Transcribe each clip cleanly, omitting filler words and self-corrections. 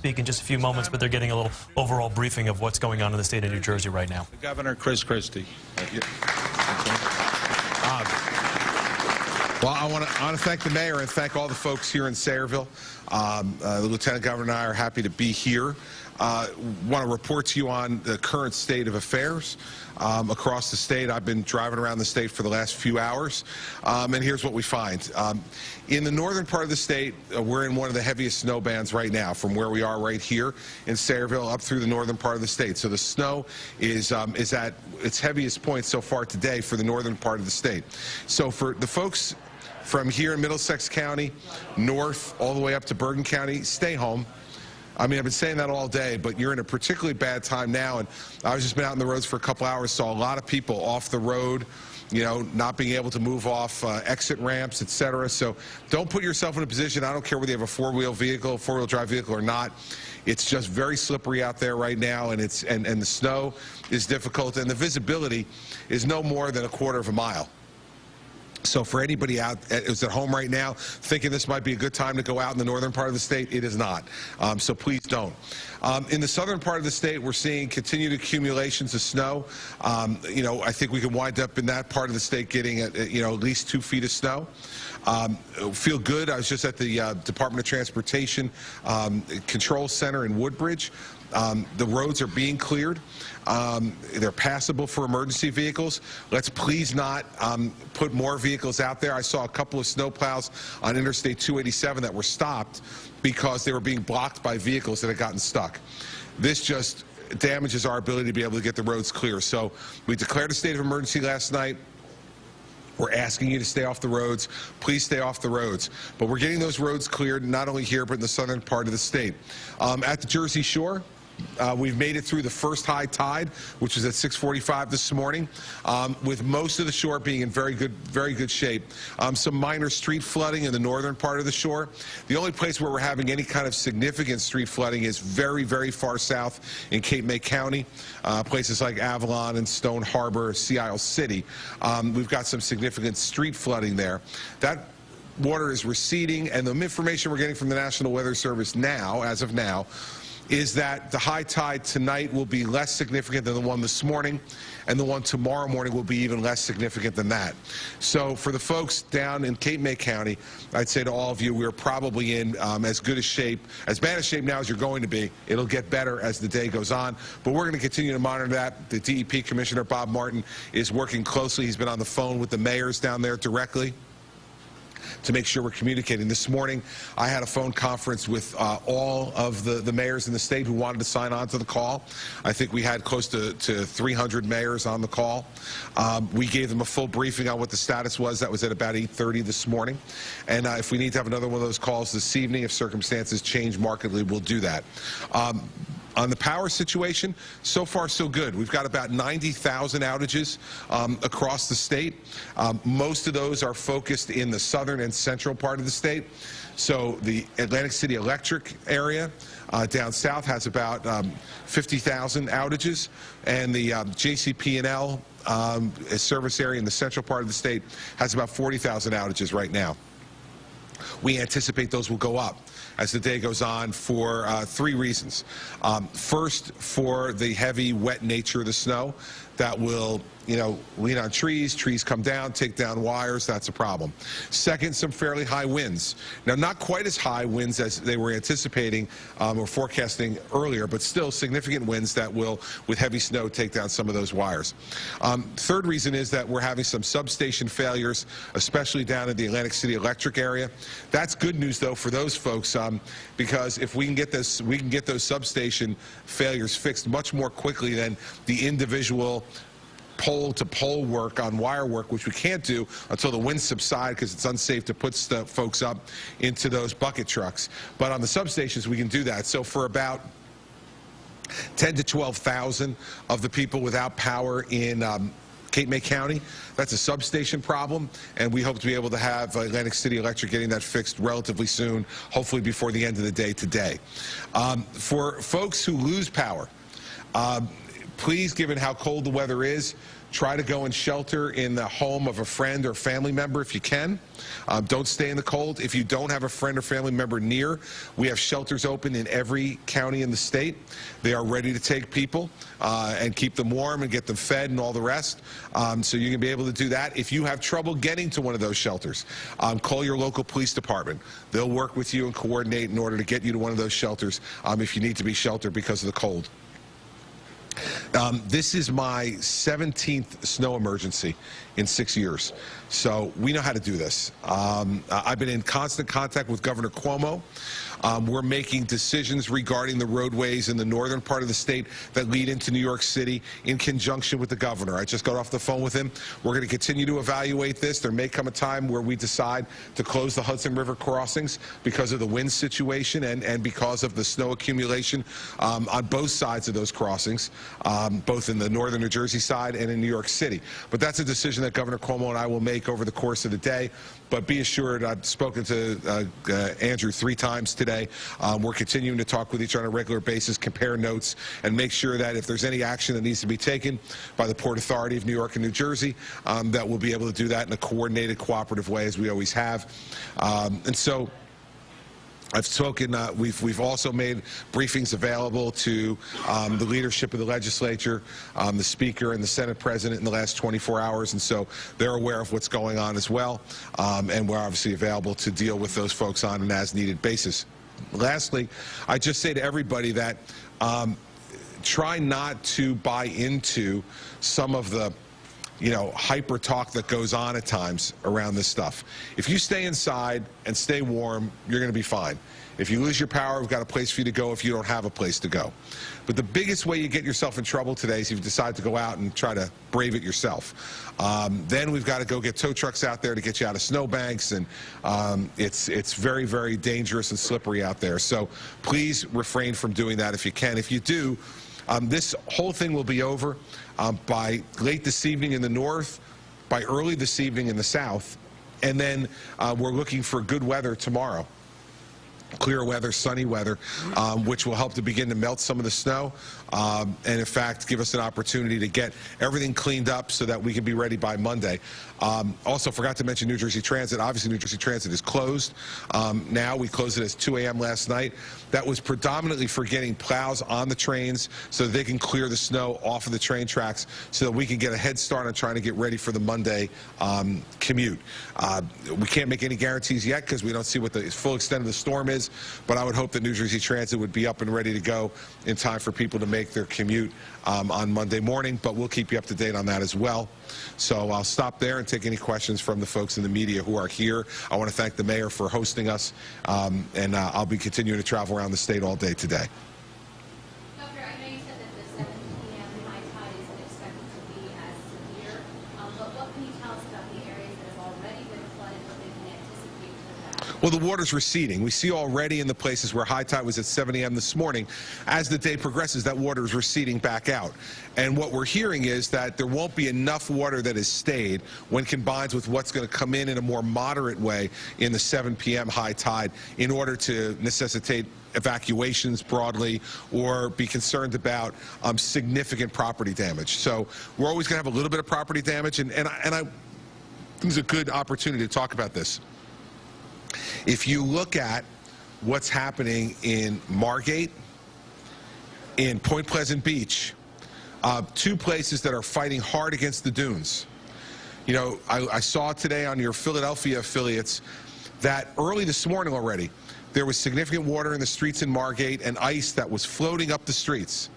speak in just a few moments, but they're getting a little overall briefing of what's going on in the state of New Jersey right now. Governor Christie. Well, I want to thank the mayor and thank all the folks here in Sayreville. The lieutenant governor and I are happy to be here. Want to report to you on the current state of affairs across the state. I've been driving around the state for the last few hours, and here's what we find. In the northern part of the state, we're in one of the heaviest snow bands right now, from where we are right here in Sayreville up through the northern part of the state. So the snow is at its heaviest point so far today for the northern part of the state. So for the folks from here in Middlesex County, north, all the way up to Bergen County, stay home. I mean, I've been saying that all day, but you're in a particularly bad time now, and I've just been out on the roads for a couple hours, saw a lot of people off the road, you know, not being able to move off exit ramps, etc. So don't put yourself in a position, I don't care whether you have a four-wheel vehicle, four-wheel drive vehicle or not, it's just very slippery out there right now, and the snow is difficult, and the visibility is no more than a quarter of a mile. So for anybody out who's at home right now thinking this might be a good time to go out in the northern part of the state, it is not. So please don't. In the southern part of the state, we're seeing continued accumulations of snow. You know, I think we can wind up in that part of the state getting at least 2 feet of snow. Feel good. I was just at the Department of Transportation Control Center in Woodbridge. The roads are being cleared. They're passable for emergency vehicles. Let's please not put more vehicles out there. I saw a couple of snowplows on Interstate 287 that were stopped because they were being blocked by vehicles that had gotten stuck. This just damages our ability to be able to get the roads clear. So we declared a state of emergency last night. We're asking you to stay off the roads. Please stay off the roads. But we're getting those roads cleared not only here but in the southern part of the state. At the Jersey Shore, we've made it through the first high tide, which was at 6:45 this morning, with most of the shore being in very good shape. Some minor street flooding in the northern part of the shore. The only place where we're having any kind of significant street flooding is very, very far south in Cape May County, places like Avalon and Stone Harbor, Sea Isle City. We've got some significant street flooding there. That water is receding, and the information we're getting from the National Weather Service now, as of now, is that the high tide tonight will be less significant than the one this morning, and the one tomorrow morning will be even less significant than that. So for the folks down in Cape May County, I'd say to all of you, we're probably in as good a shape, as bad a shape now as you're going to be. It'll get better as the day goes on, but we're going to continue to monitor that. The DEP Commissioner, Bob Martin, is working closely. He's been on the phone with the mayors down there directly to make sure we're communicating. This morning, I had a phone conference with all of the mayors in the state who wanted to sign on to the call. I think we had close to 300 mayors on the call. We gave them a full briefing on what the status was. That was at about 8:30 this morning. And if we need to have another one of those calls this evening, if circumstances change markedly, we'll do that. On the power situation, so far so good. We've got about 90,000 outages across the state. Most of those are focused in the southern and central part of the state. So the Atlantic City Electric area down south has about 50,000 outages, and the JCP&L service area in the central part of the state has about 40,000 outages right now. We anticipate those will go up as the day goes on for 3 reasons. First, for the heavy, wet nature of the snow that will, lean on trees. Trees come down, take down wires. That's a problem. Second, some fairly high winds. Now, not quite as high winds as they were anticipating or forecasting earlier, but still significant winds that will, with heavy snow, take down some of those wires. Third reason is that we're having some substation failures, especially down in the Atlantic City Electric area. That's good news, though, for those folks, because if we can get this, we can get those substation failures fixed much more quickly than the individual pole-to-pole work on wire work, which we can't do until the winds subside because it's unsafe to put folks up into those bucket trucks. But on the substations, we can do that. So for about 10 to 12,000 of the people without power in Cape May County, that's a substation problem, and we hope to be able to have Atlantic City Electric getting that fixed relatively soon, hopefully before the end of the day today. For folks who lose power, please, given how cold the weather is, try to go and shelter in the home of a friend or family member if you can. Don't stay in the cold. If you don't have a friend or family member near, we have shelters open in every county in the state. They are ready to take people and keep them warm and get them fed and all the rest. So you can be able to do that. If you have trouble getting to one of those shelters, call your local police department. They'll work with you and coordinate in order to get you to one of those shelters if you need to be sheltered because of the cold. This is my 17th snow emergency in 6 years, so we know how to do this. I've been in constant contact with Governor Cuomo. We're making decisions regarding the roadways in the northern part of the state that lead into New York City in conjunction with the governor. I just got off the phone with him. We're going to continue to evaluate this. There may come a time where we decide to close the Hudson River crossings because of the wind situation and because of the snow accumulation on both sides of those crossings, both in the northern New Jersey side and in New York City. But that's a decision that Governor Cuomo and I will make over the course of the day. But be assured, I've spoken to Andrew 3 times today. We're continuing to talk with each other on a regular basis, compare notes, and make sure that if there's any action that needs to be taken by the Port Authority of New York and New Jersey, that we'll be able to do that in a coordinated, cooperative way, as we always have. And so I've spoken, we've also made briefings available to the leadership of the legislature, the Speaker and the Senate President in the last 24 hours, and so they're aware of what's going on as well, and we're obviously available to deal with those folks on an as-needed basis. Lastly, I just say to everybody that try not to buy into some of the hyper talk that goes on at times around this stuff. If you stay inside and stay warm, you're going to be fine. If you lose your power, we've got a place for you to go if you don't have a place to go. But the biggest way you get yourself in trouble today is if you decide to go out and try to brave it yourself. Then we've got to go get tow trucks out there to get you out of snowbanks, and it's very, very dangerous and slippery out there. So please refrain from doing that if you can. If you do, this whole thing will be over by late this evening in the north, by early this evening in the south, and then we're looking for good weather tomorrow. Clear weather, sunny weather, which will help to begin to melt some of the snow and, in fact, give us an opportunity to get everything cleaned up so that we can be ready by Monday. Also, forgot to mention New Jersey Transit. Obviously, New Jersey Transit is closed now. We closed it at 2 a.m. last night. That was predominantly for getting plows on the trains so that they can clear the snow off of the train tracks so that we can get a head start on trying to get ready for the Monday commute. We can't make any guarantees yet because we don't see what the full extent of the storm is, but I would hope that New Jersey Transit would be up and ready to go in time for people to make their commute on Monday morning, but we'll keep you up to date on that as well. So I'll stop there and take any questions from the folks in the media who are here. I want to thank the mayor for hosting us, and I'll be continuing to travel around the state all day today. Governor, I know you said that the 7 p.m. high tide isn't expected to be as severe, but what can you tell us about the areas that have already been flooded, what they can anticipate for that? Well, the water's receding. We see already in the places where high tide was at 7 a.m. this morning, as the day progresses, that water is receding back out. And what we're hearing is that there won't be enough water that has stayed when combined with what's going to come in a more moderate way in the 7 p.m. high tide in order to necessitate evacuations broadly or be concerned about significant property damage. So we're always going to have a little bit of property damage, and I think it's a good opportunity to talk about this. If you look at what's happening in Margate, in Point Pleasant Beach, 2 places that are fighting hard against the dunes. You know, I saw today on your Philadelphia affiliates that early this morning already, there was significant water in the streets in Margate and ice that was floating up the streets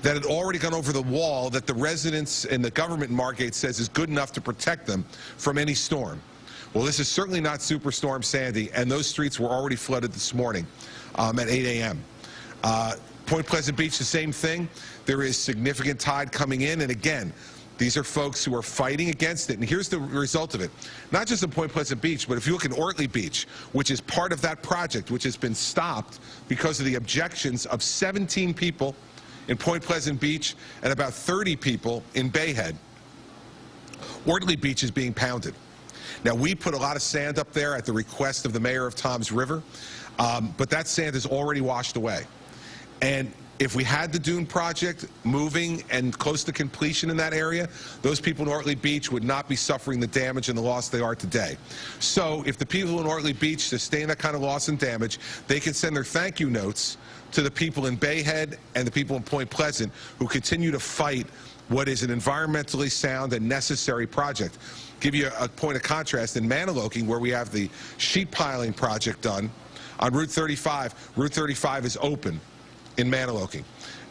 that had already gone over the wall that the residents and the government in Margate says is good enough to protect them from any storm. Well, this is certainly not Superstorm Sandy, and those streets were already flooded this morning at 8 a.m. Point Pleasant Beach, the same thing. There is significant tide coming in, and again, these are folks who are fighting against it. And here's the result of it. Not just in Point Pleasant Beach, but if you look at Ortley Beach, which is part of that project, which has been stopped because of the objections of 17 people in Point Pleasant Beach and about 30 people in Bayhead. Ortley Beach is being pounded. Now, we put a lot of sand up there at the request of the mayor of Toms River, but that sand is already washed away. And if we had the dune project moving and close to completion in that area, those people in Ortley Beach would not be suffering the damage and the loss they are today. So if the people in Ortley Beach sustain that kind of loss and damage, they can send their thank you notes to the people in Bay Head and the people in Point Pleasant who continue to fight what is an environmentally sound and necessary project. Give you a point of contrast, in Maniloking, where we have the sheet piling project done on Route 35, Route 35 is open in Maniloking.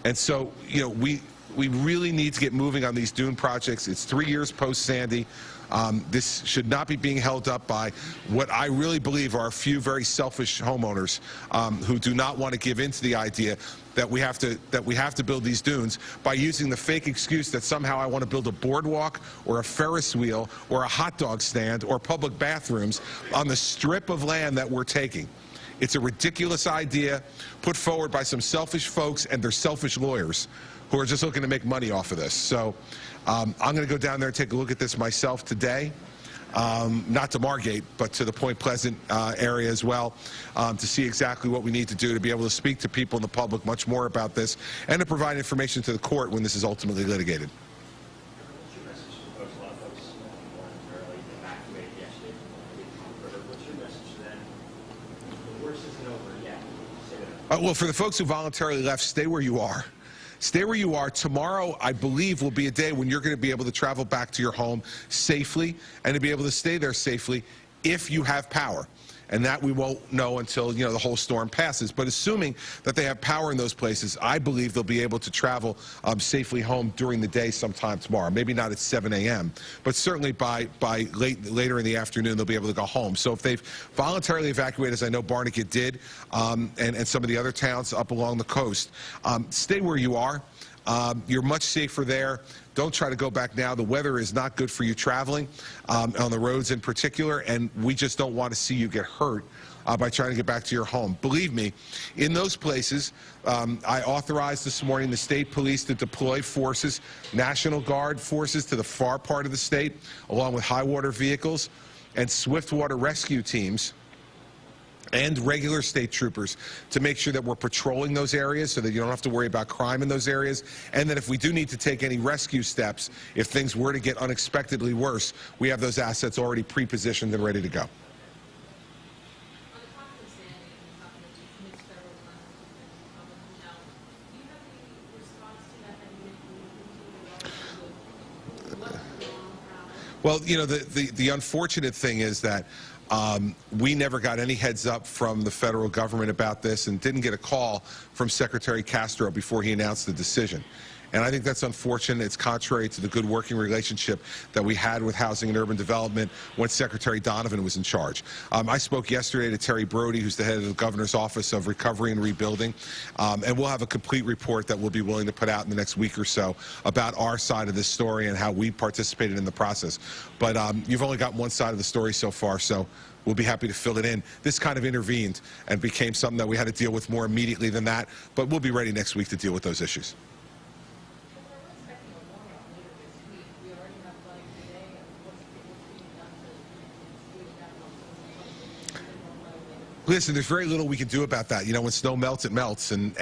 And so, you know, we really need to get moving on these dune projects. It's 3 years post-Sandy. This should not be being held up by what I really believe are a few very selfish homeowners who do not want to give in to the idea that we have to build these dunes by using the fake excuse that somehow I want to build a boardwalk or a Ferris wheel or a hot dog stand or public bathrooms on the strip of land that we're taking. It's a ridiculous idea put forward by some selfish folks and their selfish lawyers who are just looking to make money off of this. So I'm going to go down there and take a look at this myself today. Not to Margate, but to the Point Pleasant area as well, to see exactly what we need to do to be able to speak to people in the public much more about this and to provide information to the court when this is ultimately litigated. What's your message to folks? A lot of folks voluntarily evacuated yesterday from the river. What's your message to them? The worst isn't over yet. Say that. Well, for the folks who voluntarily left, stay where you are. Stay where you are. Tomorrow, I believe, will be a day when you're going to be able to travel back to your home safely and to be able to stay there safely if you have power. And that we won't know until, you know, the whole storm passes. But assuming that they have power in those places, I believe they'll be able to travel safely home during the day sometime tomorrow. Maybe not at 7 a.m., but certainly by later in the afternoon, they'll be able to go home. So if they've voluntarily evacuated, as I know Barnegat did, and some of the other towns up along the coast, stay where you are. You're much safer there. Don't try to go back now. The weather is not good for you traveling on the roads in particular, and we just don't want to see you get hurt by trying to get back to your home. Believe me, in those places, I authorized this morning the state police to deploy forces, National Guard forces to the far part of the state, along with high water vehicles and swift water rescue teams and regular state troopers to make sure that we're patrolling those areas so that you don't have to worry about crime in those areas, and that if we do need to take any rescue steps, if things were to get unexpectedly worse, we have those assets already pre-positioned and ready to go. Well, you know, the unfortunate thing is that we never got any heads up from the federal government about this and didn't get a call from Secretary Castro before he announced the decision. And I think that's unfortunate. It's contrary to the good working relationship that we had with Housing and Urban Development when Secretary Donovan was in charge. I spoke yesterday to Terry Brody, who's the head of the Governor's Office of Recovery and Rebuilding, and we'll have a complete report that we'll be willing to put out in the next week or so about our side of this story and how we participated in the process. But you've only got one side of the story so far, so we'll be happy to fill it in. This kind of intervened and became something that we had to deal with more immediately than that, but we'll be ready next week to deal with those issues. Listen, there's very little we can do about that. You know, when snow melts, it melts, and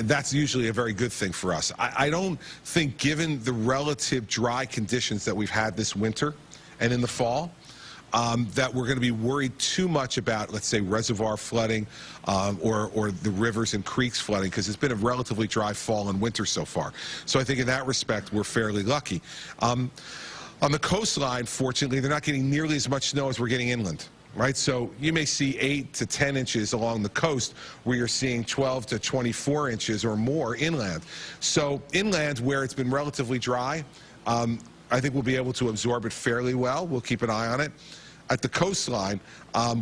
that's usually a very good thing for us. I don't think, given the relative dry conditions that we've had this winter and in the fall, that we're going to be worried too much about, let's say, reservoir flooding or the rivers and creeks flooding, because it's been a relatively dry fall and winter so far. So I think in that respect, we're fairly lucky. On the coastline, fortunately, they're not getting nearly as much snow as we're getting inland. Right, so you may see 8 to 10 inches along the coast where you're seeing 12 to 24 inches or more inland. So inland, where it's been relatively dry, I think we'll be able to absorb it fairly well. We'll keep an eye on it. At the coastline,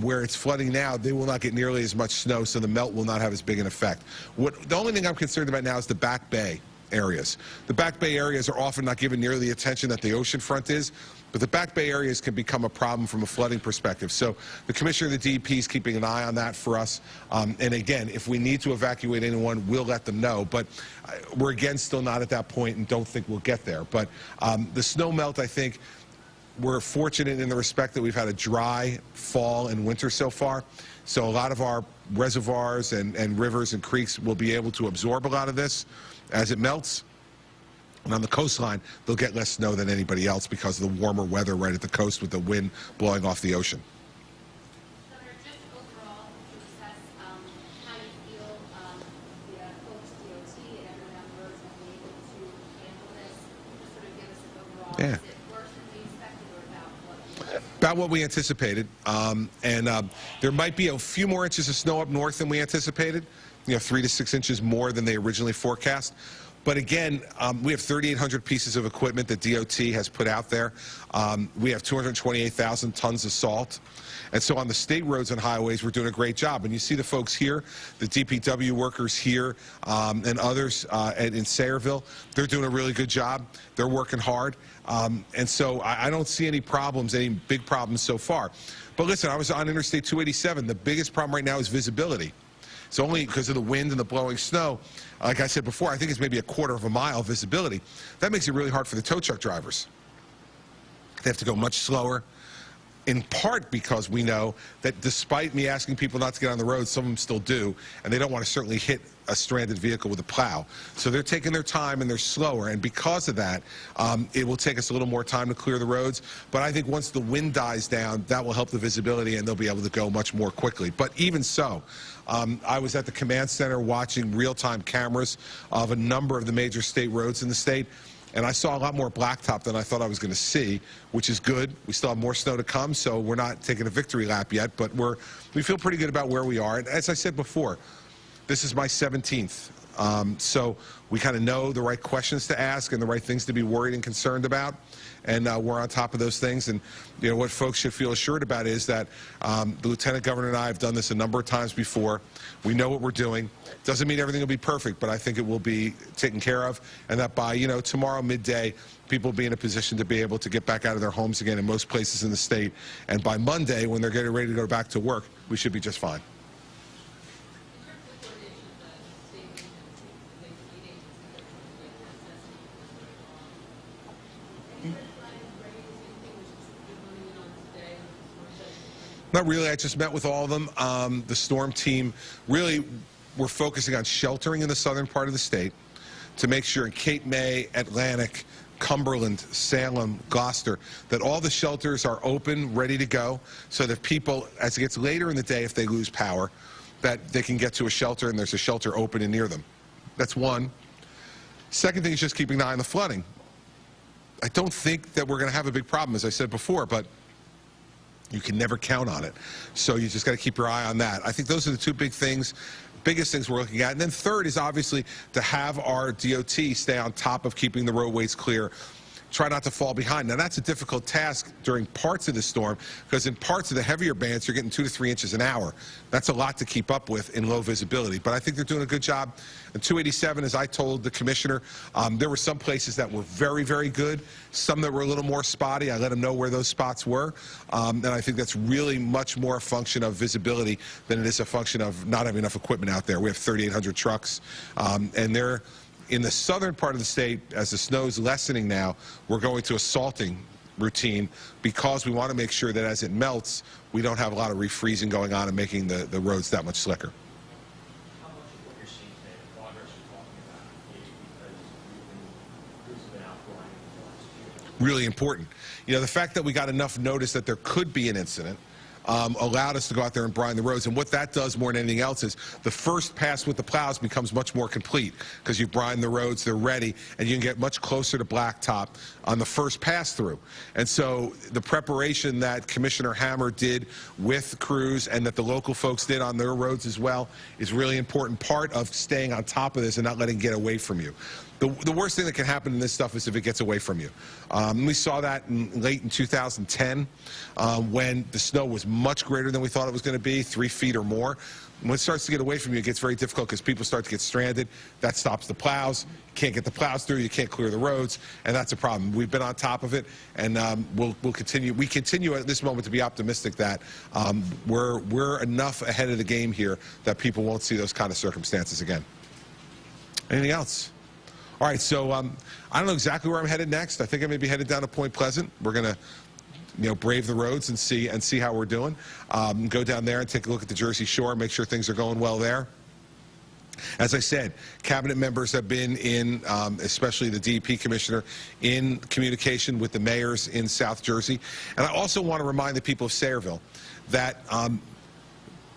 where it's flooding now, they will not get nearly as much snow, so the melt will not have as big an effect. The only thing I'm concerned about now is the Back Bay areas. The Back Bay areas are often not given nearly the attention that the ocean front is, but the Back Bay areas can become a problem from a flooding perspective. So the Commissioner of the DEP is keeping an eye on that for us. And again, if we need to evacuate anyone, we'll let them know. But we're, again, still not at that point and don't think we'll get there. But the snow melt, I think, we're fortunate in the respect that we've had a dry fall and winter so far. So a lot of our reservoirs and rivers and creeks will be able to absorb a lot of this as it melts. And on the coastline, they'll get less snow than anybody else because of the warmer weather right at the coast with the wind blowing off the ocean. Governor, just overall to assess how you feel the folks, DOT and everyone on roads have been able to handle this, just sort of give us an overall. Yeah. Is it worse than we expected or about what? About what we anticipated. There might be a few more inches of snow up north than we anticipated, 3 to 6 inches more than they originally forecast. But again, we have 3,800 pieces of equipment that DOT has put out there. We have 228,000 tons of salt. And so on the state roads and highways, we're doing a great job. And you see the folks here, the DPW workers here, and others in Sayreville, they're doing a really good job. They're working hard. And so I don't see any problems, any big problems so far. But listen, I was on Interstate 287. The biggest problem right now is visibility. It's only because of the wind and the blowing snow. Like I said before, I think it's maybe a quarter of a mile visibility. That makes it really hard for the tow truck drivers. They have to go much slower, in part because we know that despite me asking people not to get on the road, some of them still do, and they don't want to certainly hit a stranded vehicle with a plow. So they're taking their time and they're slower, and because of that, it will take us a little more time to clear the roads. But I think once the wind dies down, that will help the visibility and they'll be able to go much more quickly. But even so, I was at the command center watching real-time cameras of a number of the major state roads in the state, and I saw a lot more blacktop than I thought I was going to see, which is good. We still have more snow to come, so we're not taking a victory lap yet, but we feel pretty good about where we are. And as I said before, this is my 17th. So we kind of know the right questions to ask and the right things to be worried and concerned about. And we're on top of those things. And what folks should feel assured about is that the Lieutenant Governor and I have done this a number of times before. We know what we're doing. Doesn't mean everything will be perfect, but I think it will be taken care of. And that by tomorrow midday, people will be in a position to be able to get back out of their homes again in most places in the state. And by Monday, when they're getting ready to go back to work, we should be just fine. Not really. I just met with all of them. The storm team, really, we're focusing on sheltering in the southern part of the state to make sure in Cape May, Atlantic, Cumberland, Salem, Gloucester, that all the shelters are open, ready to go, so that people, as it gets later in the day, if they lose power, that they can get to a shelter and there's a shelter open and near them. That's one. Second thing is just keeping an eye on the flooding. I don't think that we're going to have a big problem, as I said before, but you can never count on it. So you just got to keep your eye on that. I think those are the two biggest things we're looking at. And then third is obviously to have our DOT stay on top of keeping the roadways clear. Try not to fall behind. Now, that's a difficult task during parts of the storm, because in parts of the heavier bands, you're getting 2 to 3 inches an hour. That's a lot to keep up with in low visibility. But I think they're doing a good job. And 287, as I told the commissioner, there were some places that were very, very good, some that were a little more spotty. I let him know where those spots were. And I think that's really much more a function of visibility than it is a function of not having enough equipment out there. We have 3,800 trucks, and they're in the southern part of the state. As the snow's lessening now, we're going to a salting routine because we want to make sure that as it melts, we don't have a lot of refreezing going on and making the roads that much slicker. How much of what you're seeing today, the progress you're talking about, is because crews have been out flying for the last few years? Really important. The fact that we got enough notice that there could be an incident allowed us to go out there and brine the roads. And what that does more than anything else is the first pass with the plows becomes much more complete because you've brined the roads, they're ready, and you can get much closer to blacktop on the first pass through. And so the preparation that Commissioner Hammer did with crews and that the local folks did on their roads as well is really important part of staying on top of this and not letting it get away from you. The worst thing that can happen in this stuff is if it gets away from you. We saw that late in 2010 when the snow was much greater than we thought it was going to be, 3 feet or more. When it starts to get away from you, it gets very difficult because people start to get stranded. That stops the plows. You can't get the plows through. You can't clear the roads, and that's a problem. We've been on top of it, and we'll continue. We continue at this moment to be optimistic that we're enough ahead of the game here that people won't see those kind of circumstances again. Anything else? All right, so I don't know exactly where I'm headed next. I think I may be headed down to Point Pleasant. We're going to brave the roads and see how we're doing. Go down there and take a look at the Jersey Shore, make sure things are going well there. As I said, cabinet members have been in, especially the DEP commissioner, in communication with the mayors in South Jersey. And I also want to remind the people of Sayreville that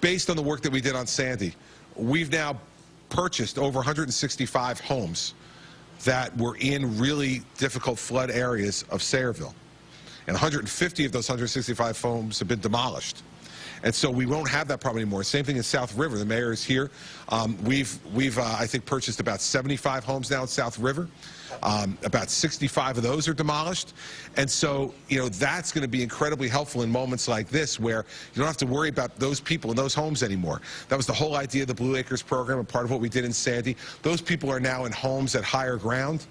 based on the work that we did on Sandy, we've now purchased over 165 homes that were in really difficult flood areas of Sayreville. And 150 of those 165 homes have been demolished. And so we won't have that problem anymore. Same thing in South River. The mayor is here. We've I think, purchased about 75 homes now in South River. About 65 of those are demolished. And so, that's going to be incredibly helpful in moments like this where you don't have to worry about those people in those homes anymore. That was the whole idea of the Blue Acres program and part of what we did in Sandy. Those people are now in homes at higher ground.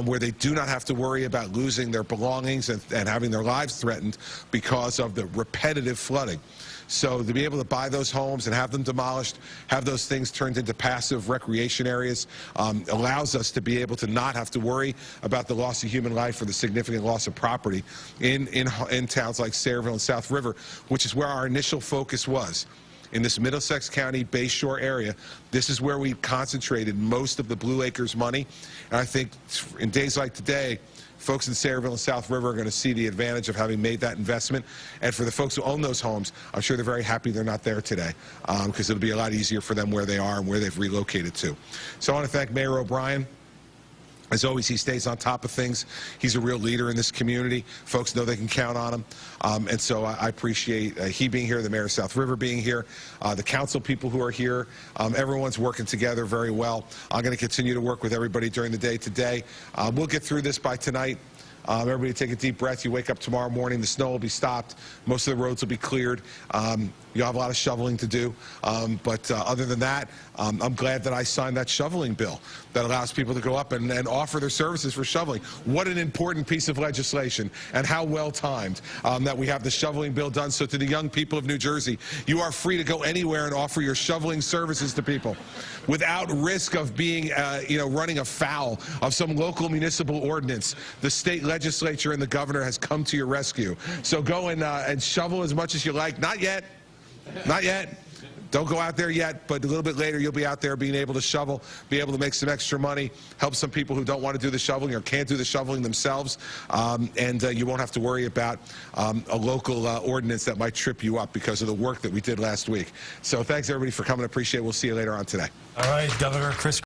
Where they do not have to worry about losing their belongings and having their lives threatened because of the repetitive flooding. So to be able to buy those homes and have them demolished, have those things turned into passive recreation areas, allows us to be able to not have to worry about the loss of human life or the significant loss of property in towns like Sayreville and South River, which is where our initial focus was. In this Middlesex County Bay Shore area, this is where we concentrated most of the Blue Acres money. And I think in days like today, folks in Sayreville and South River are going to see the advantage of having made that investment. And for the folks who own those homes, I'm sure they're very happy they're not there today because it'll be a lot easier for them where they are and where they've relocated to. So I want to thank Mayor O'Brien. As always, he stays on top of things. He's a real leader in this community. Folks know they can count on him. And so I appreciate he being here, the mayor of South River being here, the council people who are here. Everyone's working together very well. I'm going to continue to work with everybody during the day today. We'll get through this by tonight. Everybody take a deep breath. You wake up tomorrow morning, the snow will be stopped. Most of the roads will be cleared. You'll have a lot of shoveling to do. But other than that, I'm glad that I signed that shoveling bill that allows people to go up and offer their services for shoveling. What an important piece of legislation, and how well timed that we have the shoveling bill done. So to the young people of New Jersey, you are free to go anywhere and offer your shoveling services to people without risk of being, running afoul of some local municipal ordinance. The state legislature and the governor has come to your rescue. So go and shovel as much as you like. Not yet. Not yet. Don't go out there yet, but a little bit later you'll be out there being able to shovel, be able to make some extra money, help some people who don't want to do the shoveling or can't do the shoveling themselves, and you won't have to worry about a local ordinance that might trip you up because of the work that we did last week. So thanks everybody for coming. I appreciate it. We'll see you later on today. All right, Governor Christie.